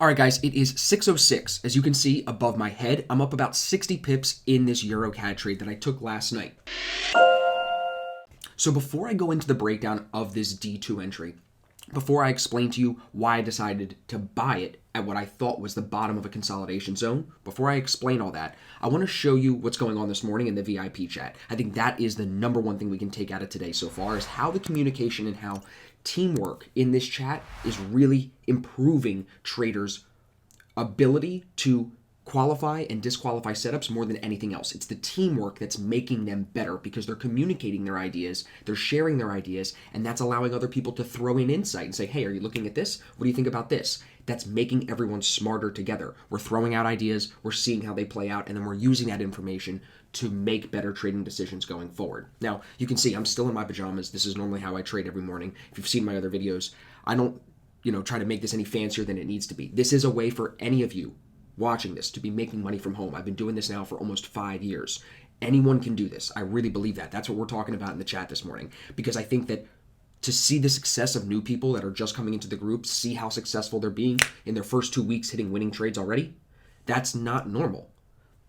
All right, guys, it is 6:06. As you can see above my head, I'm up about 60 pips in this EurCad trade that I took last night. So before I go into the breakdown of this D2 entry, before I explain to you why I decided to buy it at what I thought was the bottom of a consolidation zone, before I explain all that, I want to show you what's going on this morning in the VIP chat. I think that is the number one thing we can take out of today so far, is how the communication and how teamwork in this chat is really improving traders' ability to qualify and disqualify setups more than anything else. It's the teamwork that's making them better because they're communicating their ideas, they're sharing their ideas, and that's allowing other people to throw in insight and say, hey, are you looking at this? What do you think about this? That's making everyone smarter together. We're throwing out ideas, we're seeing how they play out, and then we're using that information to make better trading decisions going forward. Now, you can see I'm still in my pajamas. This is normally how I trade every morning. If you've seen my other videos, I don't try to make this any fancier than it needs to be. This is a way for any of you watching this to be making money from home. I've been doing this now for almost 5 years. Anyone can do this. I really believe that. That's what we're talking about in the chat this morning, because I think that to see the success of new people that are just coming into the group, see how successful they're being in their first 2 weeks hitting winning trades already, that's not normal.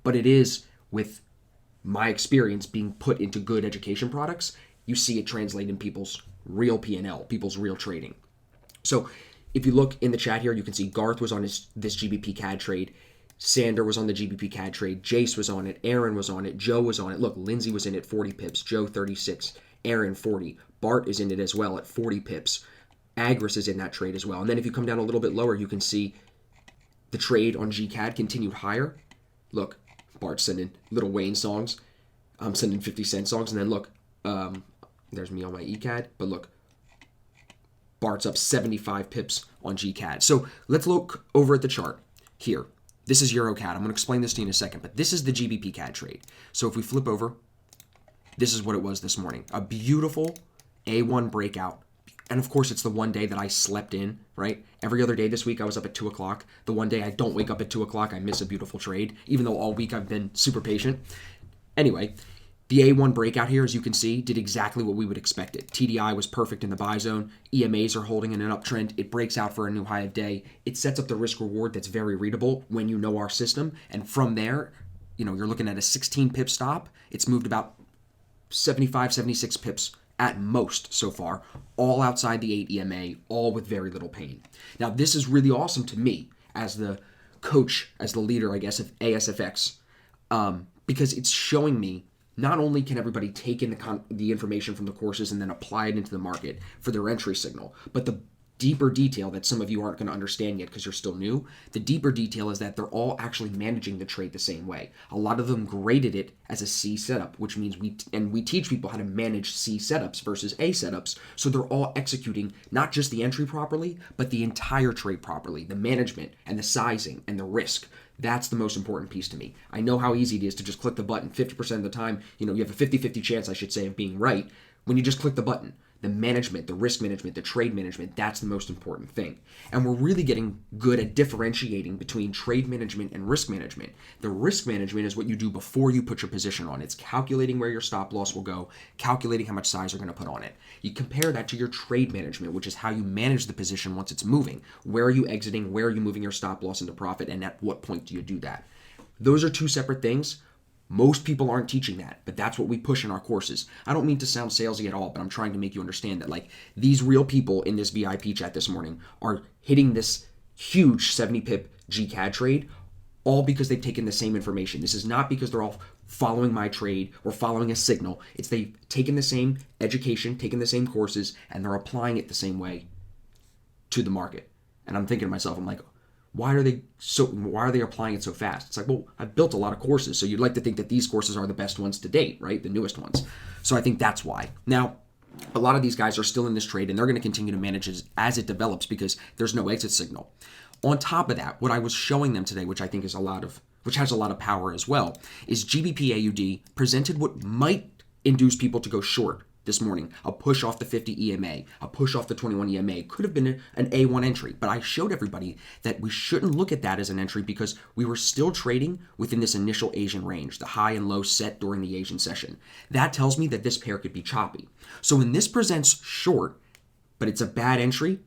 But it is, with my experience being put into good education products, you see it translate in people's real P&L, people's real trading. So if you look in the chat here, you can see Garth was on this GBP CAD trade. Sander was on the GBP CAD trade. Jace was on it. Aaron was on it. Joe was on it. Look, Lindsay was in it, 40 pips. Joe, 36. Aaron, 40. Bart is in it as well at 40 pips. Agris is in that trade as well. And then if you come down a little bit lower, you can see the trade on GCAD continued higher. Look, Bart's sending Lil Wayne songs. I'm sending 50 Cent songs. And then look, there's me on my ECAD. But look, Bart's up 75 pips on GCAD. So let's look over at the chart here. This is EurCad. I'm going to explain this to you in a second, but this is the GBP CAD trade. So if we flip over, this is what it was this morning. A beautiful A1 breakout. And of course, it's the one day that I slept in, right? Every other day this week, I was up at 2 o'clock. The one day I don't wake up at 2 o'clock, I miss a beautiful trade, even though all week I've been super patient. Anyway, the A1 breakout here, as you can see, did exactly what we would expect it. TDI was perfect in the buy zone. EMAs are holding in an uptrend. It breaks out for a new high of day. It sets up the risk reward that's very readable when you know our system. And from there, you're looking at a 16 pip stop. It's moved about 75, 76 pips at most so far, all outside the 8 EMA, all with very little pain. Now, this is really awesome to me as the coach, as the leader, I guess, of ASFX, because it's showing me not only can everybody take in the information from the courses and then apply it into the market for their entry signal, but the deeper detail that some of you aren't going to understand yet because you're still new, the deeper detail is that they're all actually managing the trade the same way. A lot of them graded it as a C setup, which means we teach people how to manage C setups versus A setups, so they're all executing not just the entry properly, but the entire trade properly, the management and the sizing and the risk. That's the most important piece to me. I know how easy it is to just click the button. 50% of the time, you have a 50-50 chance, I should say, of being right when you just click the button. The management, the risk management, the trade management, that's the most important thing. And we're really getting good at differentiating between trade management and risk management. The risk management is what you do before you put your position on. It's calculating where your stop loss will go, calculating how much size you're going to put on it. You compare that to your trade management, which is how you manage the position once it's moving. Where are you exiting? Where are you moving your stop loss into profit? And at what point do you do that? Those are two separate things. Most people aren't teaching that, but that's what we push in our courses. I don't mean to sound salesy at all, but I'm trying to make you understand that these real people in this VIP chat this morning are hitting this huge 70 pip GCAD trade all because they've taken the same information. This is not because they're all following my trade or following a signal. It's they've taken the same education, taken the same courses, and they're applying it the same way to the market. And I'm thinking to myself, I'm like, why are they applying it so fast? It's like, well, I've built a lot of courses, so you'd like to think that these courses are the best ones to date, right? The newest ones. So I think that's why. Now, a lot of these guys are still in this trade, and they're going to continue to manage it as it develops because there's no exit signal. On top of that, what I was showing them today, which I think is which has a lot of power as well, is GBP AUD presented what might induce people to go short this morning. A push off the 50 EMA, a push off the 21 EMA could have been an A1 entry, but I showed everybody that we shouldn't look at that as an entry because we were still trading within this initial Asian range, the high and low set during the Asian session. That tells me that this pair could be choppy. So when this presents short, but it's a bad entry,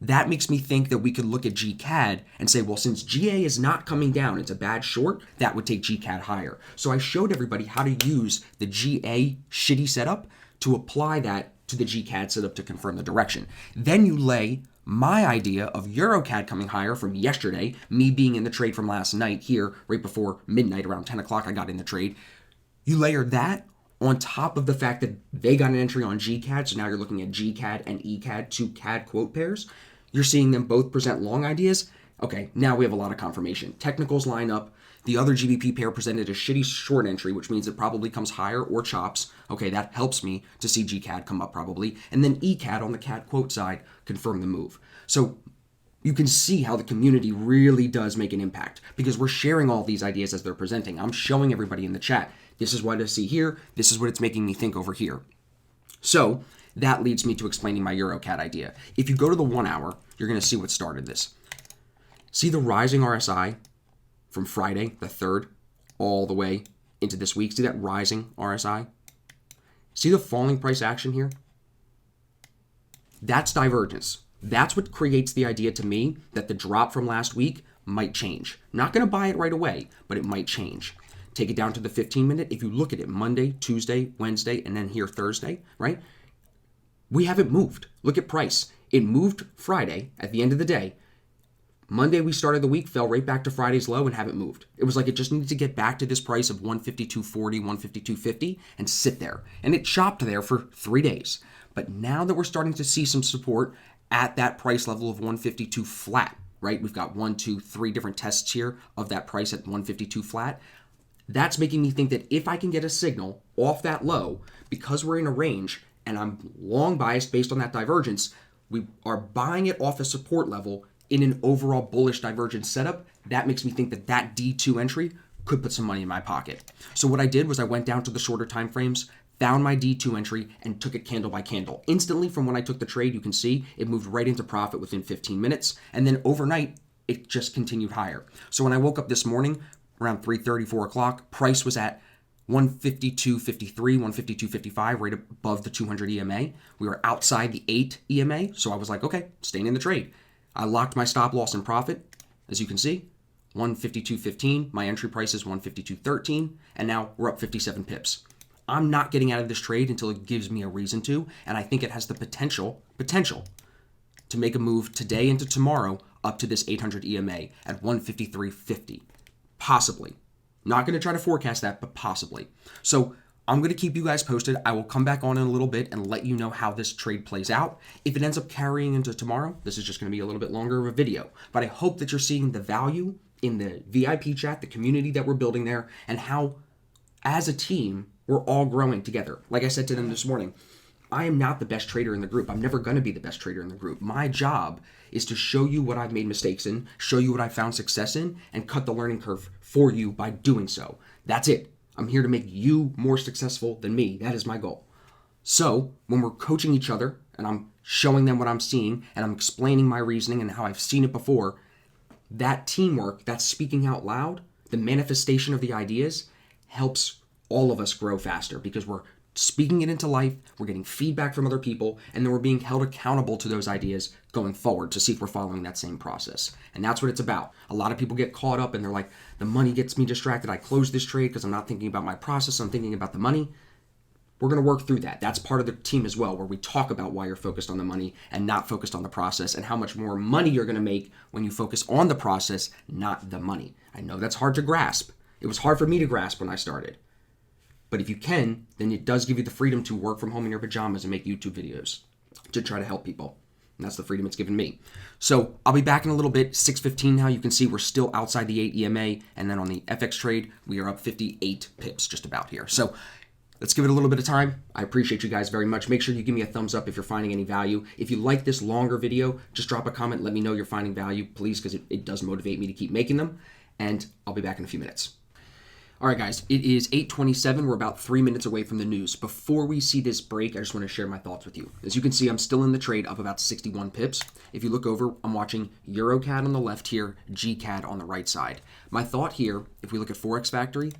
that makes me think that we could look at GCAD and say, well, since GA is not coming down, it's a bad short, that would take GCAD higher. So I showed everybody how to use the GA shitty setup to apply that to the GCAD setup to confirm the direction. Then you lay my idea of EurCad coming higher from yesterday, me being in the trade from last night here, right before midnight, around 10 o'clock, I got in the trade. You layer that on top of the fact that they got an entry on GCAD, so now you're looking at GCAD and ECAD, two CAD quote pairs. You're seeing them both present long ideas. Okay, now we have a lot of confirmation. Technicals line up. The other GBP pair presented a shitty short entry, which means it probably comes higher or chops. Okay, that helps me to see GCAD come up probably. And then ECAD on the CAD quote side confirm the move. So you can see how the community really does make an impact because we're sharing all these ideas as they're presenting. I'm showing everybody in the chat, this is what I see here, this is what it's making me think over here. So that leads me to explaining my EurCad idea. If you go to the 1 hour, you're going to see what started this. See the rising RSI from Friday, the 3rd, all the way into this week? See that rising RSI? See the falling price action here? That's divergence. That's what creates the idea to me that the drop from last week might change. Not going to buy it right away, but it might change. Take it down to the 15-minute. If you look at it Monday, Tuesday, Wednesday, and then here Thursday, right? We haven't moved. Look at price. It moved Friday at the end of the day. Monday we started the week, fell right back to Friday's low and haven't moved. It was like it just needed to get back to this price of 152.40, 152.50 and sit there. And it chopped there for 3 days. But now that we're starting to see some support at that price level of 152 flat, right? We've got 1, 2, 3 different tests here of that price at 152 flat. That's making me think that if I can get a signal off that low, because we're in a range and I'm long biased based on that divergence, we are buying it off a support level in an overall bullish divergence setup. That makes me think that that D2 entry could put some money in my pocket. So what I did was I went down to the shorter time frames, found my D2 entry, and took it candle by candle. Instantly from when I took the trade, you can see it moved right into profit within 15 minutes. And then overnight, it just continued higher. So when I woke up this morning, around 3:30, 4 o'clock, price was at 152.53, 152.55, right above the 200 EMA. We were outside the 8 EMA, so I was like, okay, staying in the trade. I locked my stop loss and profit, as you can see, 152.15. My entry price is 152.13, and now we're up 57 pips. I'm not getting out of this trade until it gives me a reason to, and I think it has the potential to make a move today into tomorrow up to this 800 EMA at 153.50. Possibly. Not going to try to forecast that, but possibly. So I'm going to keep you guys posted. I will come back on in a little bit and let you know how this trade plays out. If it ends up carrying into tomorrow, this is just going to be a little bit longer of a video. But I hope that you're seeing the value in the VIP chat, the community that we're building there, and how, as a team, we're all growing together. Like I said to them this morning, I am not the best trader in the group. I'm never going to be the best trader in the group. My job is to show you what I've made mistakes in, show you what I've found success in, and cut the learning curve for you by doing so. That's it. I'm here to make you more successful than me. That is my goal. So when we're coaching each other and I'm showing them what I'm seeing and I'm explaining my reasoning and how I've seen it before, that teamwork, that speaking out loud, the manifestation of the ideas helps all of us grow faster because we're speaking it into life, we're getting feedback from other people, and then we're being held accountable to those ideas going forward to see if we're following that same process. And that's what it's about. A lot of people get caught up and they're like, the money gets me distracted. I close this trade because I'm not thinking about my process. I'm thinking about the money. We're going to work through that. That's part of the team as well, where we talk about why you're focused on the money and not focused on the process, and how much more money you're going to make when you focus on the process, not the money. I know that's hard to grasp. It was hard for me to grasp when I started. But if you can, then it does give you the freedom to work from home in your pajamas and make YouTube videos to try to help people. And that's the freedom it's given me. So I'll be back in a little bit, 6:15 now. You can see we're still outside the 8 EMA. And then on the FX trade, we are up 58 pips just about here. So let's give it a little bit of time. I appreciate you guys very much. Make sure you give me a thumbs up if you're finding any value. If you like this longer video, just drop a comment. Let me know you're finding value, please, because it does motivate me to keep making them. And I'll be back in a few minutes. All right, guys, it is 8:27. We're about 3 minutes away from the news. Before we see this break, I just want to share my thoughts with you. As you can see, I'm still in the trade, up about 61 pips. If you look over, I'm watching EurCad on the left here, GCAD on the right side. My thought here, if we look at Forex Factory,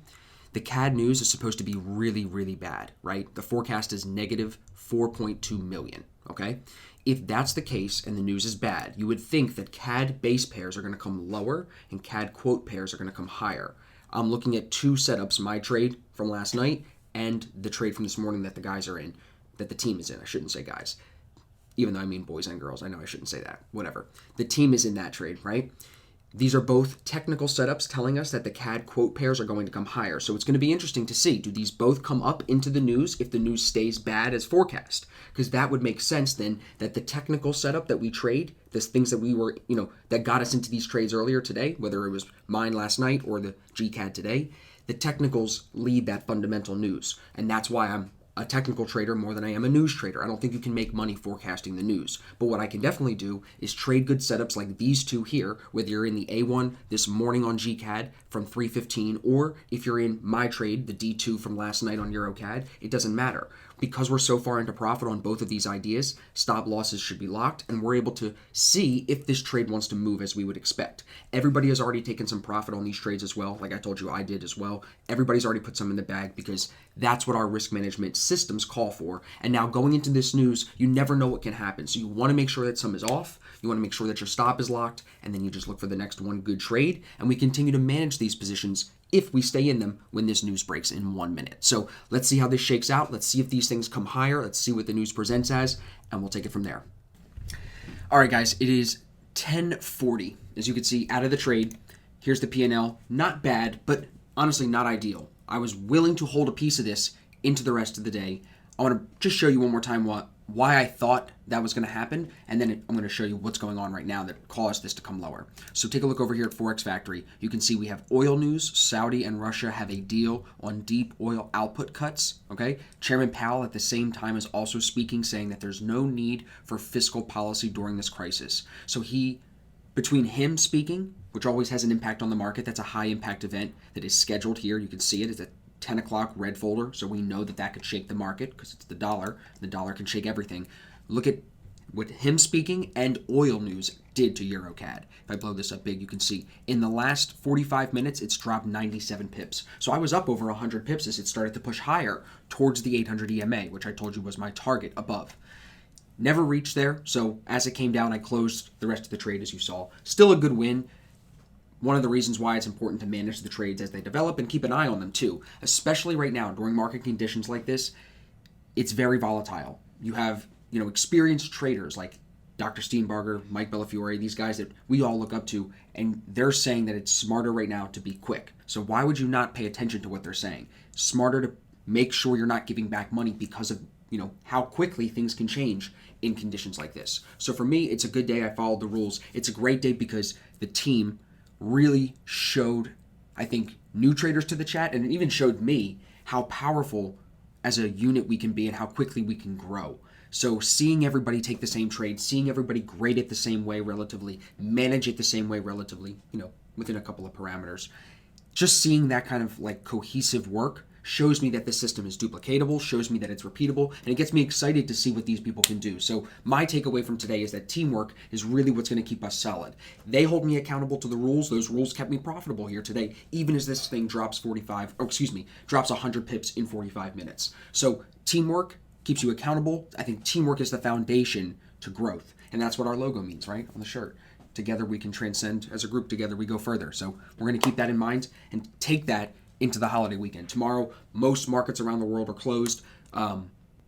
the CAD news is supposed to be really, really bad, right? The forecast is negative 4.2 million, okay? If that's the case and the news is bad, you would think that CAD base pairs are going to come lower and CAD quote pairs are going to come higher. I'm looking at two setups, my trade from last night and the trade from this morning that the guys are in, that the team is in. I shouldn't say guys, even though I mean boys and girls. I know I shouldn't say that. Whatever. The team is in that trade, right? These are both technical setups telling us that the CAD quote pairs are going to come higher. So it's going to be interesting to see, do these both come up into the news if the news stays bad as forecast? Because that would make sense then that the technical setup that we trade, the things that we were, that got us into these trades earlier today, whether it was mine last night or the GCAD today, the technicals lead that fundamental news. And that's why I'm a technical trader more than I am a news trader. I don't think you can make money forecasting the news. But what I can definitely do is trade good setups like these two here, whether you're in the A1 this morning on GCAD from 315, or if you're in my trade, the D2 from last night on EurCad, it doesn't matter. Because we're so far into profit on both of these ideas, stop losses should be locked, and we're able to see if this trade wants to move as we would expect. Everybody has already taken some profit on these trades as well. Like I told you, I did as well. Everybody's already put some in the bag because that's what our risk management systems call for. And now going into this news, you never know what can happen. So you want to make sure that some is off. You want to make sure that your stop is locked, and then you just look for the next one good trade. And we continue to manage these positions if we stay in them when this news breaks in 1 minute. So let's see how this shakes out. Let's see if these things come higher. Let's see what the news presents as, and we'll take it from there. All right, guys, it is 10:40. As you can see, out of the trade, here's the P&L. Not bad, but honestly not ideal. I was willing to hold a piece of this into the rest of the day. I want to just show you one more time why I thought that was going to happen, and then I'm going to show you what's going on right now that caused this to come lower. So take a look over here at Forex Factory. You can see we have oil news. Saudi and Russia have a deal on deep oil output cuts, okay? Chairman Powell at the same time is also speaking, saying that there's no need for fiscal policy during this crisis. So between him speaking, which always has an impact on the market, that's a high impact event that is scheduled here. You can see it. It's a 10 o'clock red folder, so we know that could shake the market because it's the dollar. The dollar can shake everything. Look at what him speaking and oil news did to EurCad. If I blow this up big, you can see in the last 45 minutes, it's dropped 97 pips. So I was up over 100 pips as it started to push higher towards the 800 EMA, which I told you was my target above. Never reached there, so as it came down, I closed the rest of the trade as you saw. Still a good win. One of the reasons why it's important to manage the trades as they develop and keep an eye on them too, especially right now during market conditions like this. It's very volatile. You have, experienced traders like Dr. Steenbarger, Mike Bellafiore, these guys that we all look up to, and they're saying that it's smarter right now to be quick. So why would you not pay attention to what they're saying? Smarter to make sure you're not giving back money because of, how quickly things can change in conditions like this. So for me, it's a good day. I followed the rules. It's a great day because the team really showed, I think, new traders to the chat, and it even showed me how powerful as a unit we can be and how quickly we can grow. So seeing everybody take the same trade, seeing everybody grade it the same way relatively, manage it the same way relatively, within a couple of parameters, just seeing that kind of like cohesive work shows me that the system is duplicatable, shows me that it's repeatable, and it gets me excited to see what these people can do. So my takeaway from today is that teamwork is really what's going to keep us solid. They hold me accountable to the rules. Those rules kept me profitable here today, even as this thing drops 100 pips in 45 minutes. So teamwork keeps you accountable. I think teamwork is the foundation to growth, and that's what our logo means, right, on the shirt. Together we can transcend. As a group, together we go further. So we're going to keep that in mind and take that into the holiday weekend. Tomorrow, most markets around the world are closed.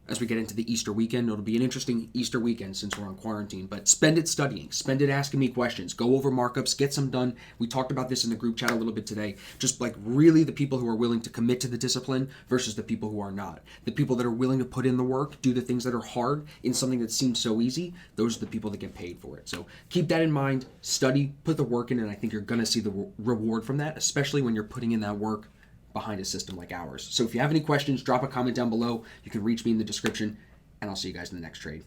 As we get into the Easter weekend, it'll be an interesting Easter weekend since we're on quarantine, but spend it studying, spend it asking me questions, go over markups, get some done. We talked about this in the group chat a little bit today, just like really the people who are willing to commit to the discipline versus the people who are not. The people that are willing to put in the work, do the things that are hard in something that seems so easy, those are the people that get paid for it. So keep that in mind, study, put the work in, and I think you're going to see the reward from that, especially when you're putting in that work behind a system like ours. So if you have any questions, drop a comment down below. You can reach me in the description, and I'll see you guys in the next trade.